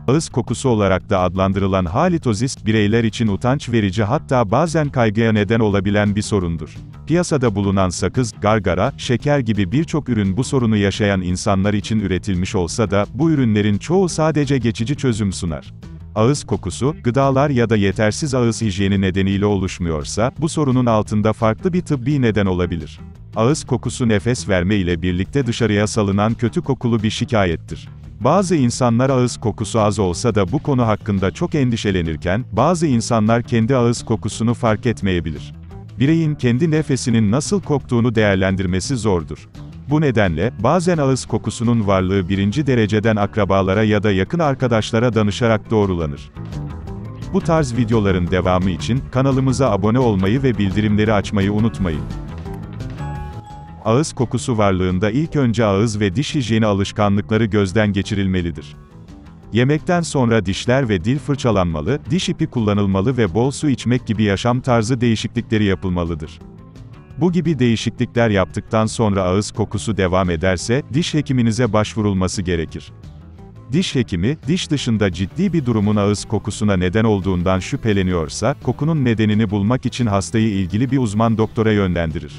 Ağız kokusu olarak da adlandırılan halitozis, bireyler için utanç verici hatta bazen kaygıya neden olabilen bir sorundur. Piyasada bulunan sakız, gargara, şeker gibi birçok ürün bu sorunu yaşayan insanlar için üretilmiş olsa da, bu ürünlerin çoğu sadece geçici çözüm sunar. Ağız kokusu, gıdalar ya da yetersiz ağız hijyeni nedeniyle oluşmuyorsa, bu sorunun altında farklı bir tıbbi neden olabilir. Ağız kokusu nefes verme ile birlikte dışarıya salınan kötü kokulu bir şikayettir. Bazı insanlar ağız kokusu az olsa da bu konu hakkında çok endişelenirken, bazı insanlar kendi ağız kokusunu fark etmeyebilir. Bireyin kendi nefesinin nasıl koktuğunu değerlendirmesi zordur. Bu nedenle, bazen ağız kokusunun varlığı birinci dereceden akrabalara ya da yakın arkadaşlara danışarak doğrulanır. Bu tarz videoların devamı için, kanalımıza abone olmayı ve bildirimleri açmayı unutmayın. Ağız kokusu varlığında ilk önce ağız ve diş hijyeni alışkanlıkları gözden geçirilmelidir. Yemekten sonra dişler ve dil fırçalanmalı, diş ipi kullanılmalı ve bol su içmek gibi yaşam tarzı değişiklikleri yapılmalıdır. Bu gibi değişiklikler yaptıktan sonra ağız kokusu devam ederse, diş hekiminize başvurulması gerekir. Diş hekimi, diş dışında ciddi bir durumun ağız kokusuna neden olduğundan şüpheleniyorsa, kokunun nedenini bulmak için hastayı ilgili bir uzman doktora yönlendirir.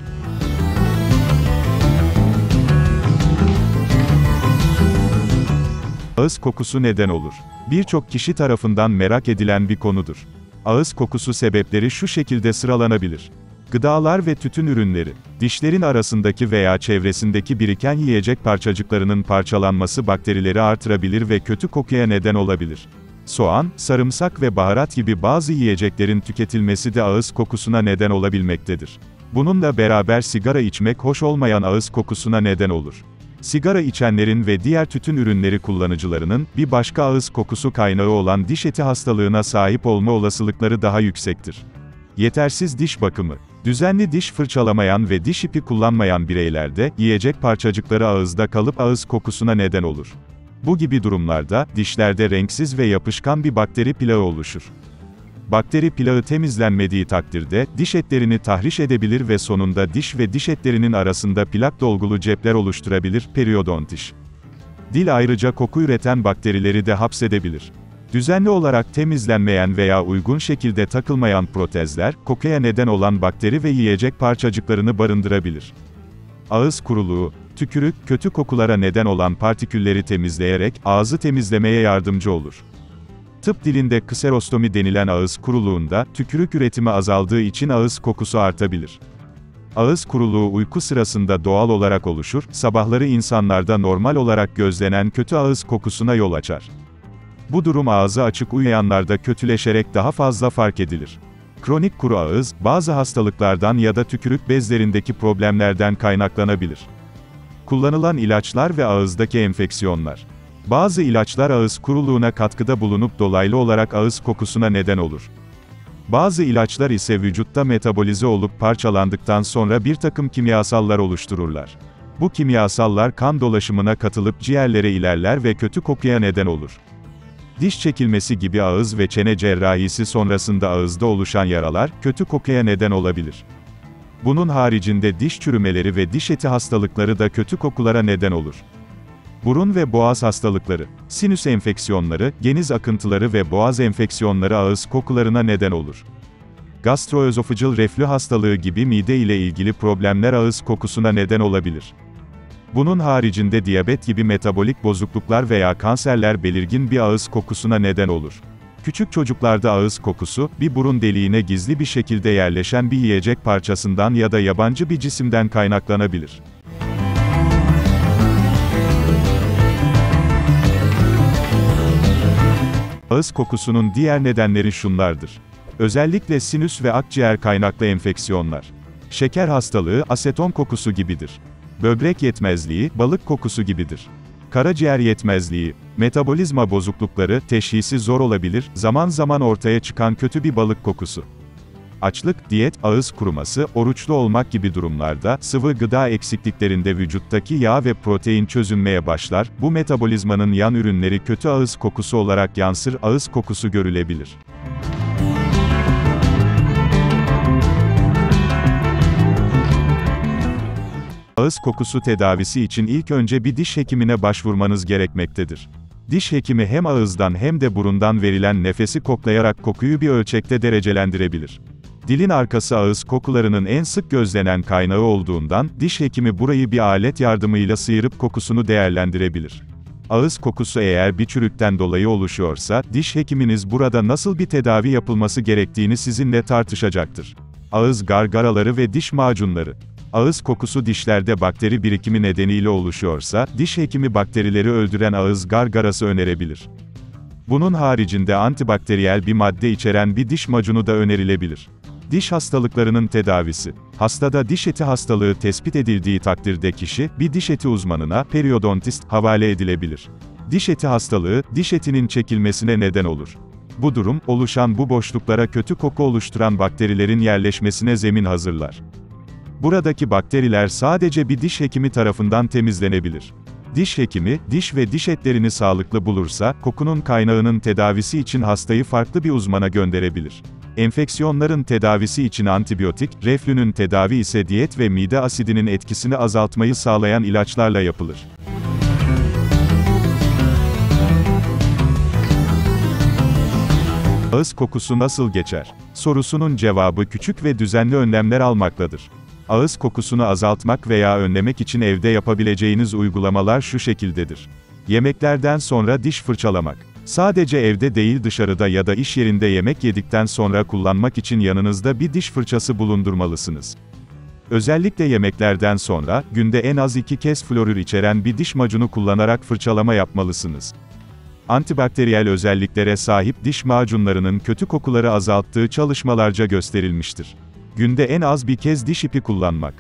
Ağız kokusu neden olur? Birçok kişi tarafından merak edilen bir konudur. Ağız kokusu sebepleri şu şekilde sıralanabilir. Gıdalar ve tütün ürünleri, dişlerin arasındaki veya çevresindeki biriken yiyecek parçacıklarının parçalanması bakterileri artırabilir ve kötü kokuya neden olabilir. Soğan, sarımsak ve baharat gibi bazı yiyeceklerin tüketilmesi de ağız kokusuna neden olabilmektedir. Bununla beraber sigara içmek hoş olmayan ağız kokusuna neden olur. Sigara içenlerin ve diğer tütün ürünleri kullanıcılarının, bir başka ağız kokusu kaynağı olan diş eti hastalığına sahip olma olasılıkları daha yüksektir. Yetersiz diş bakımı. Düzenli diş fırçalamayan ve diş ipi kullanmayan bireylerde, yiyecek parçacıkları ağızda kalıp ağız kokusuna neden olur. Bu gibi durumlarda, dişlerde renksiz ve yapışkan bir bakteri plağı oluşur. Bakteri plağı temizlenmediği takdirde, diş etlerini tahriş edebilir ve sonunda diş ve diş etlerinin arasında plak dolgulu cepler oluşturabilir, periodontiş. Dil ayrıca koku üreten bakterileri de hapsedebilir. Düzenli olarak temizlenmeyen veya uygun şekilde takılmayan protezler, kokuya neden olan bakteri ve yiyecek parçacıklarını barındırabilir. Ağız kuruluğu, tükürük, kötü kokulara neden olan partikülleri temizleyerek, ağzı temizlemeye yardımcı olur. Tıp dilinde kserostomi denilen ağız kuruluğunda, tükürük üretimi azaldığı için ağız kokusu artabilir. Ağız kuruluğu uyku sırasında doğal olarak oluşur, sabahları insanlarda normal olarak gözlenen kötü ağız kokusuna yol açar. Bu durum ağzı açık uyuyanlarda kötüleşerek daha fazla fark edilir. Kronik kuru ağız, bazı hastalıklardan ya da tükürük bezlerindeki problemlerden kaynaklanabilir. Kullanılan ilaçlar ve ağızdaki enfeksiyonlar. Bazı ilaçlar ağız kuruluğuna katkıda bulunup dolaylı olarak ağız kokusuna neden olur. Bazı ilaçlar ise vücutta metabolize olup parçalandıktan sonra bir takım kimyasallar oluştururlar. Bu kimyasallar kan dolaşımına katılıp ciğerlere ilerler ve kötü kokuya neden olur. Diş çekilmesi gibi ağız ve çene cerrahisi sonrasında ağızda oluşan yaralar, kötü kokuya neden olabilir. Bunun haricinde diş çürümeleri ve diş eti hastalıkları da kötü kokulara neden olur. Burun ve boğaz hastalıkları, sinüs enfeksiyonları, geniz akıntıları ve boğaz enfeksiyonları ağız kokularına neden olur. Gastroözofajal reflü hastalığı gibi mide ile ilgili problemler ağız kokusuna neden olabilir. Bunun haricinde diyabet gibi metabolik bozukluklar veya kanserler belirgin bir ağız kokusuna neden olur. Küçük çocuklarda ağız kokusu, bir burun deliğine gizli bir şekilde yerleşen bir yiyecek parçasından ya da yabancı bir cisimden kaynaklanabilir. Ağız kokusunun diğer nedenleri şunlardır. Özellikle sinüs ve akciğer kaynaklı enfeksiyonlar. Şeker hastalığı, aseton kokusu gibidir. Böbrek yetmezliği, balık kokusu gibidir. Karaciğer yetmezliği, metabolizma bozuklukları, teşhisi zor olabilir, zaman zaman ortaya çıkan kötü bir balık kokusu. Açlık, diyet, ağız kuruması, oruçlu olmak gibi durumlarda, sıvı gıda eksikliklerinde vücuttaki yağ ve protein çözünmeye başlar, bu metabolizmanın yan ürünleri kötü ağız kokusu olarak yansır, ağız kokusu görülebilir. Ağız kokusu tedavisi için ilk önce bir diş hekimine başvurmanız gerekmektedir. Diş hekimi hem ağızdan hem de burundan verilen nefesi koklayarak kokuyu bir ölçekte derecelendirebilir. Dilin arkası ağız kokularının en sık gözlenen kaynağı olduğundan, diş hekimi burayı bir alet yardımıyla sıyırıp kokusunu değerlendirebilir. Ağız kokusu eğer bir çürükten dolayı oluşuyorsa, diş hekiminiz burada nasıl bir tedavi yapılması gerektiğini sizinle tartışacaktır. Ağız gargaraları ve diş macunları. Ağız kokusu dişlerde bakteri birikimi nedeniyle oluşuyorsa, diş hekimi bakterileri öldüren ağız gargarası önerebilir. Bunun haricinde antibakteriyel bir madde içeren bir diş macunu da önerilebilir. Diş hastalıklarının tedavisi. Hastada diş eti hastalığı tespit edildiği takdirde kişi, bir diş eti uzmanına, periodontist, havale edilebilir. Diş eti hastalığı, diş etinin çekilmesine neden olur. Bu durum, oluşan bu boşluklara kötü koku oluşturan bakterilerin yerleşmesine zemin hazırlar. Buradaki bakteriler sadece bir diş hekimi tarafından temizlenebilir. Diş hekimi, diş ve diş etlerini sağlıklı bulursa, kokunun kaynağının tedavisi için hastayı farklı bir uzmana gönderebilir. Enfeksiyonların tedavisi için antibiyotik, reflünün tedavi ise diyet ve mide asidinin etkisini azaltmayı sağlayan ilaçlarla yapılır. Ağız kokusu nasıl geçer? Sorusunun cevabı küçük ve düzenli önlemler almakladır. Ağız kokusunu azaltmak veya önlemek için evde yapabileceğiniz uygulamalar şu şekildedir. Yemeklerden sonra diş fırçalamak. Sadece evde değil dışarıda ya da iş yerinde yemek yedikten sonra kullanmak için yanınızda bir diş fırçası bulundurmalısınız. Özellikle yemeklerden sonra, günde en az 2 kez florür içeren bir diş macunu kullanarak fırçalama yapmalısınız. Antibakteriyel özelliklere sahip diş macunlarının kötü kokuları azalttığı çalışmalarca gösterilmiştir. Günde en az bir kez diş ipi kullanmak.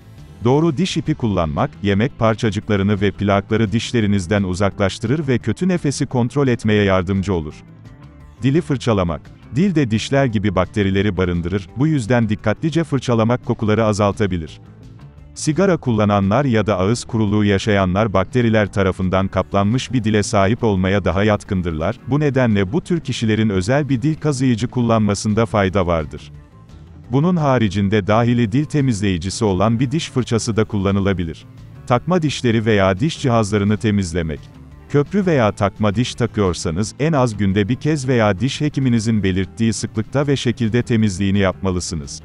Doğru diş ipi kullanmak, yemek parçacıklarını ve plakları dişlerinizden uzaklaştırır ve kötü nefesi kontrol etmeye yardımcı olur. Dili fırçalamak. Dil de dişler gibi bakterileri barındırır, bu yüzden dikkatlice fırçalamak kokuları azaltabilir. Sigara kullananlar ya da ağız kuruluğu yaşayanlar bakteriler tarafından kaplanmış bir dile sahip olmaya daha yatkındırlar, bu nedenle bu tür kişilerin özel bir dil kazıyıcı kullanmasında fayda vardır. Bunun haricinde dahili dil temizleyicisi olan bir diş fırçası da kullanılabilir. Takma dişleri veya diş cihazlarını temizlemek. Köprü veya takma diş takıyorsanız, en az günde bir kez veya diş hekiminizin belirttiği sıklıkta ve şekilde temizliğini yapmalısınız.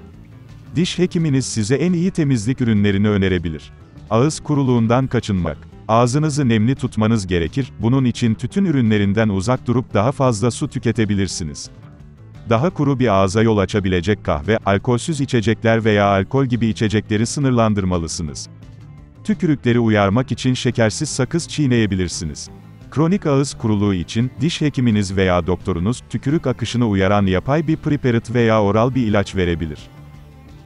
Diş hekiminiz size en iyi temizlik ürünlerini önerebilir. Ağız kuruluğundan kaçınmak. Ağzınızı nemli tutmanız gerekir, bunun için tütün ürünlerinden uzak durup daha fazla su tüketebilirsiniz. Daha kuru bir ağza yol açabilecek kahve, alkolsüz içecekler veya alkol gibi içecekleri sınırlandırmalısınız. Tükürükleri uyarmak için şekersiz sakız çiğneyebilirsiniz. Kronik ağız kuruluğu için, diş hekiminiz veya doktorunuz, tükürük akışını uyaran yapay bir preparat veya oral bir ilaç verebilir.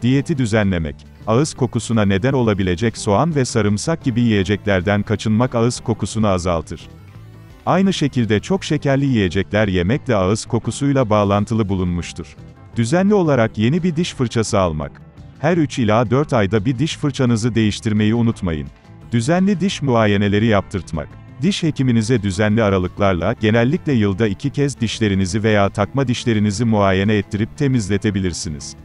Diyeti düzenlemek. Ağız kokusuna neden olabilecek soğan ve sarımsak gibi yiyeceklerden kaçınmak ağız kokusunu azaltır. Aynı şekilde çok şekerli yiyecekler yemekle ağız kokusuyla bağlantılı bulunmuştur. Düzenli olarak yeni bir diş fırçası almak. Her 3 ila 4 ayda bir diş fırçanızı değiştirmeyi unutmayın. Düzenli diş muayeneleri yaptırtmak. Diş hekiminize düzenli aralıklarla, genellikle yılda 2 kez dişlerinizi veya takma dişlerinizi muayene ettirip temizletebilirsiniz.